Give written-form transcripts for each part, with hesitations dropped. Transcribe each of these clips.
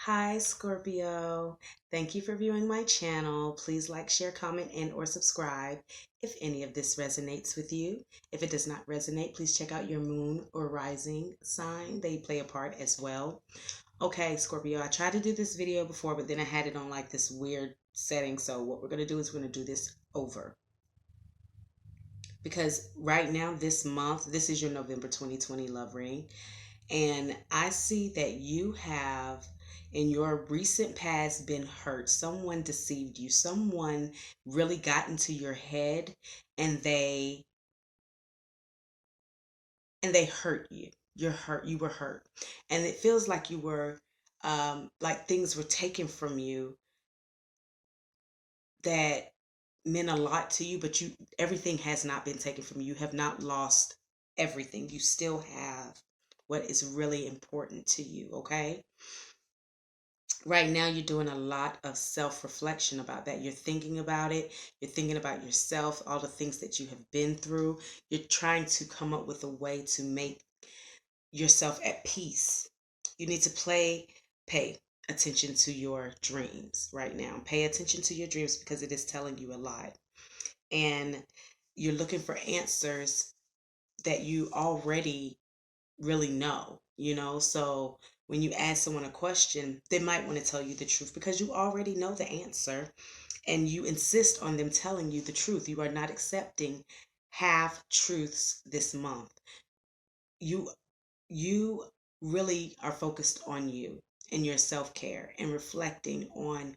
Hi, Scorpio. Thank you for viewing my channel. Please like, share, comment, and or subscribe if any of this resonates with you. If it does not resonate, please check out your moon or rising sign. They play a part as well. Okay, Scorpio, I tried to do this video before, but then I had it on like this weird setting. So what we're going to do is we're going to do this over. Because right now, this month, this is your November 2020 love ring. And I see that you have in your recent past been hurt. Someone deceived you. Someone really got into your head and they hurt you. You're hurt. You were hurt. And it feels like you were like things were taken from you that meant a lot to you, but everything has not been taken from you. You have not lost everything. You still have what is really important to you, okay? Right now you're doing a lot of self-reflection about that. You're thinking about it. You're thinking about yourself, all the things that you have been through. You're trying to come up with a way to make yourself at peace. You need to pay attention to your dreams right now. Pay attention to your dreams because it is telling you a lot. And you're looking for answers that you already really know. So when you ask someone a question, they might want to tell you the truth because you already know the answer and you insist on them telling you the truth. You are not accepting half truths this month. You really are focused on you and your self-care and reflecting on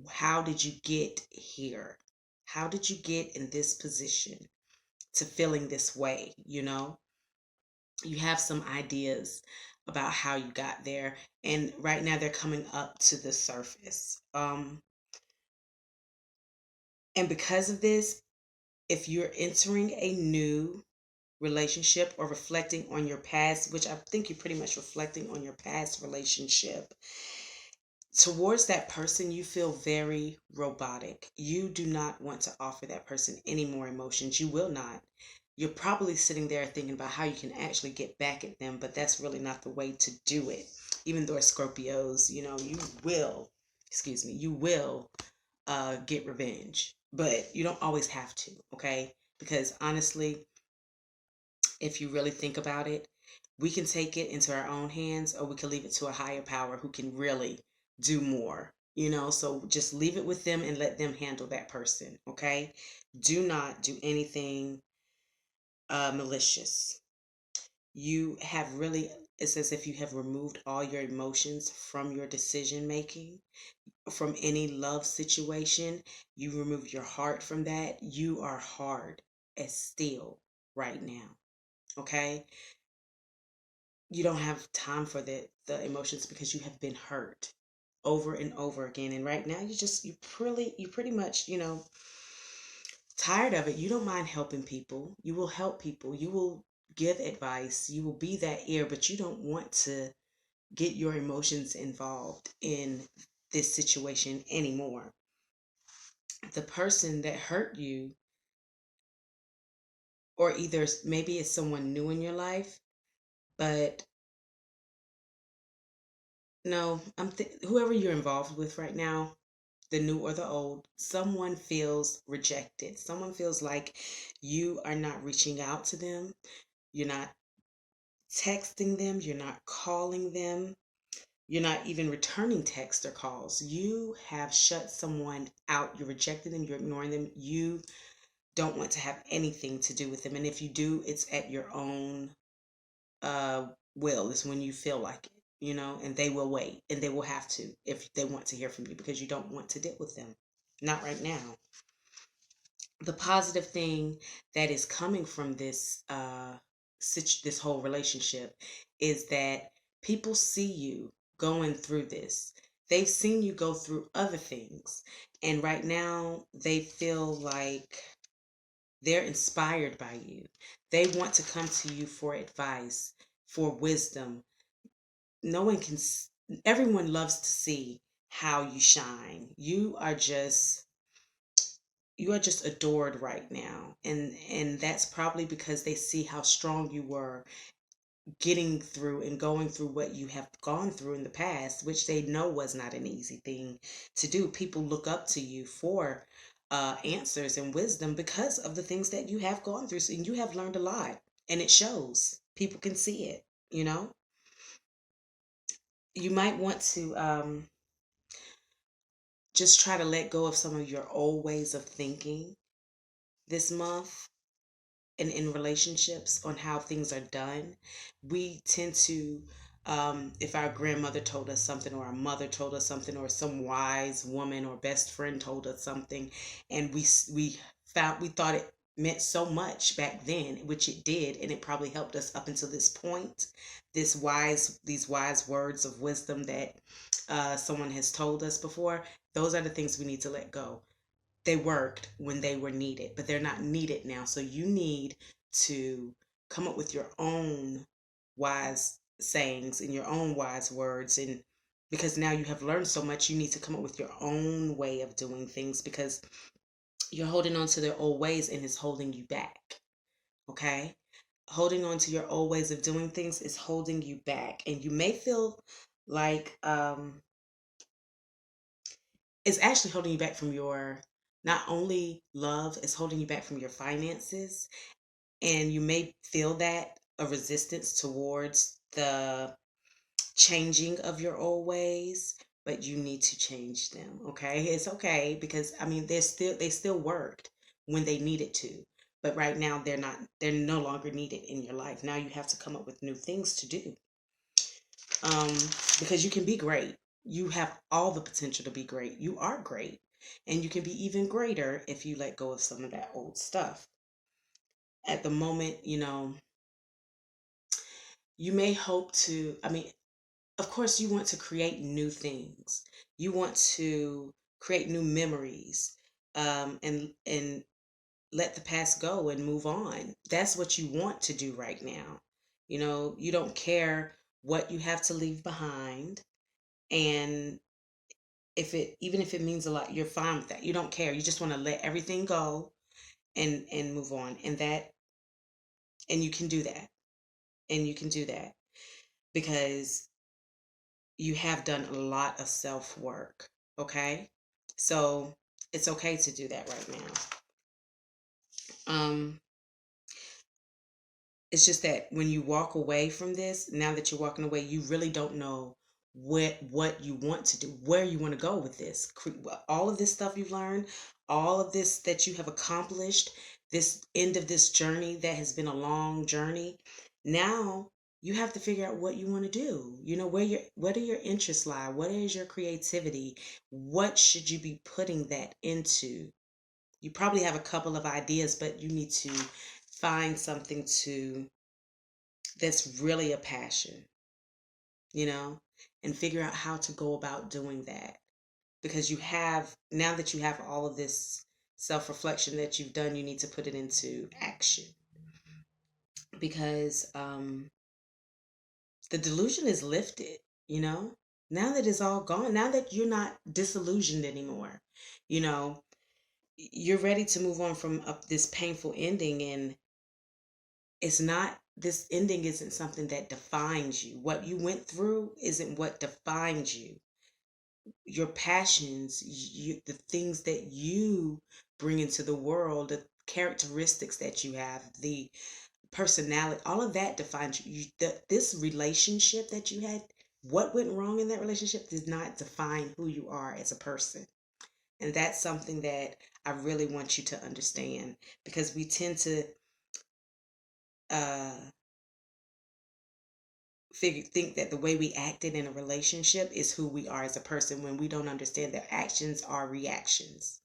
how did you get here? How did you get in this position to feeling this way? You have some ideas about how you got there, and right now they're coming up to the surface. And because of this, if you're entering a new relationship or reflecting on your past, which I think you're pretty much reflecting on your past relationship, towards that person, you feel very robotic. You do not want to offer that person any more emotions. You will not. You're probably sitting there thinking about how you can actually get back at them, but that's really not the way to do it. Even though as Scorpios, you will get revenge, but you don't always have to, okay? Because honestly, if you really think about it, we can take it into our own hands or we can leave it to a higher power who can really do more. So just leave it with them and let them handle that person, okay? Do not do anything malicious. It's as if you have removed all your emotions from your decision making, from any love situation. You remove your heart from that. You are hard as steel right now, okay? You don't have time for the emotions because you have been hurt over and over again. And right now you pretty much, tired of it. You don't mind helping people. You will help people. You will give advice. You will be that ear, but you don't want to get your emotions involved in this situation anymore. The person that hurt you, or either maybe it's someone new in your life, but no, whoever you're involved with right now, the new or the old, someone feels rejected. Someone feels like you are not reaching out to them. You're not texting them. You're not calling them. You're not even returning texts or calls. You have shut someone out. You're rejecting them. You're ignoring them. You don't want to have anything to do with them. And if you do, it's at your own uh, will. It's when you feel like it, and they will wait and they will have to if they want to hear from you because you don't want to deal with them. Not right now. The positive thing that is coming from this whole relationship is that people see you going through this. They've seen you go through other things, and right now they feel like they're inspired by you. They want to come to you for advice, for wisdom. No one can Everyone loves to see how you shine. You are just adored right now, and that's probably because they see how strong you were getting through and going through what you have gone through in the past, which they know was not an easy thing to do. People look up to you for answers and wisdom because of the things that you have gone through. So, and you have learned a lot, and it shows. People can see it, you know? You might want to just try to let go of some of your old ways of thinking this month and in relationships on how things are done. We tend to, if our grandmother told us something, or our mother told us something, or some wise woman or best friend told us something, and we thought it meant so much back then, which it did, and it probably helped us up until this point. These wise words of wisdom that someone has told us before. Those are the things we need to let go. They worked when they were needed, but they're not needed now. So you need to come up with your own wise sayings and your own wise words. And because now you have learned so much, you need to come up with your own way of doing things, because you're holding on to their old ways and it's holding you back. Okay? Holding on to your old ways of doing things is holding you back. And you may feel like it's actually holding you back from your, not only love, it's holding you back from your finances. And you may feel that a resistance towards the changing of your old ways, but you need to change them. Okay, it's okay, because I mean they still worked when they needed to, but right now they're no longer needed in your life. Now you have to come up with new things to do, um, because you can be great. You have all the potential to be great. You are great. And you can be even greater if you let go of some of that old stuff. At the moment, you may hope to, I mean, of course, you want to create new things. You want to create new memories, and let the past go and move on. That's what you want to do right now. You don't care what you have to leave behind. And even if it means a lot, you're fine with that. You don't care. You just want to let everything go and move on. And you can do that. And you can do that because you have done a lot of self work. Okay? So it's okay to do that right now. It's just that when you walk away from this, now that you're walking away, you really don't know what you want to do, where you want to go with this. All of this stuff you've learned, all of this that you have accomplished, this end of this journey that has been a long journey. Now you have to figure out what you want to do. What do your interests lie? What is your creativity? What should you be putting that into? You probably have a couple of ideas, but you need to find something to that's really a passion, you know, and figure out how to go about doing that. Because now that you have all of this self-reflection that you've done, you need to put it into action. Because the delusion is lifted, you know, now that it's all gone, now that you're not disillusioned anymore, you know, you're ready to move on from this painful ending. And this ending isn't something that defines you. What you went through isn't what defines you. Your passions, the things that you bring into the world, the characteristics that you have, the personality, all of that defines you. This relationship that you had, what went wrong in that relationship did not define who you are as a person. And that's something that I really want you to understand, because we tend to uh think that the way we acted in a relationship is who we are as a person, when we don't understand that actions are reactions.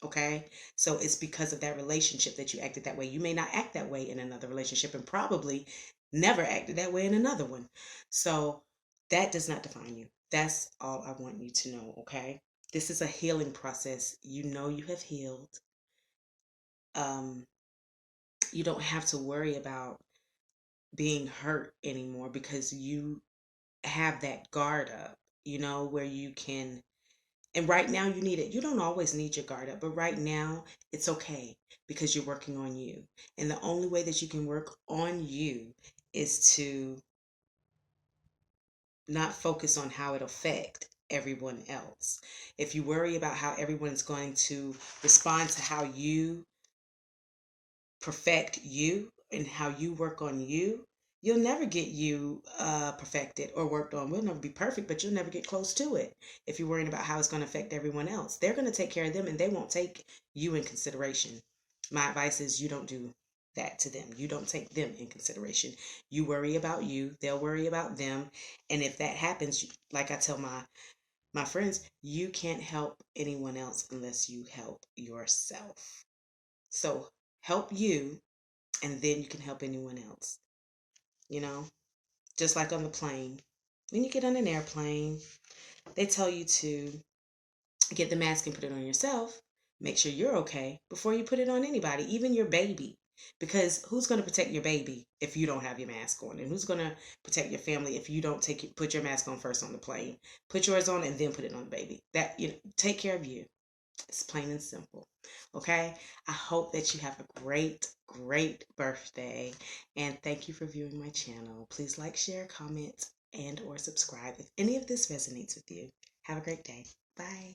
Okay? So it's because of that relationship that you acted that way. You may not act that way in another relationship, and probably never acted that way in another one. So that does not define you. That's all I want you to know. Okay? This is a healing process. You have healed. um you don't have to worry about being hurt anymore, because you have that guard up, where you can. And right now you need it. You don't always need your guard up, but right now it's okay, because you're working on you. And the only way that you can work on you is to not focus on how it affect everyone else. If you worry about how everyone is going to respond to how you perfect you and how you work on you, you'll never get you perfected or worked on. We'll never be perfect, but you'll never get close to it. If you're worrying about how it's going to affect everyone else, they're going to take care of them and they won't take you in consideration. My advice is you don't do that to them. You don't take them in consideration. You worry about you, they'll worry about them. And if that happens, like I tell my friends, you can't help anyone else unless you help yourself. So help you, and then you can help anyone else. You know, just like on the plane. When you get on an airplane, they tell you to get the mask and put it on yourself. Make sure you're okay before you put it on anybody, even your baby. Because who's going to protect your baby if you don't have your mask on? And who's going to protect your family if you don't put your mask on first on the plane? Put yours on and then put it on the baby. Take care of you. It's plain and simple. Okay? I hope that you have a great, great birthday. And thank you for viewing my channel. Please like, share, comment, and or subscribe if any of this resonates with you. Have a great day. Bye.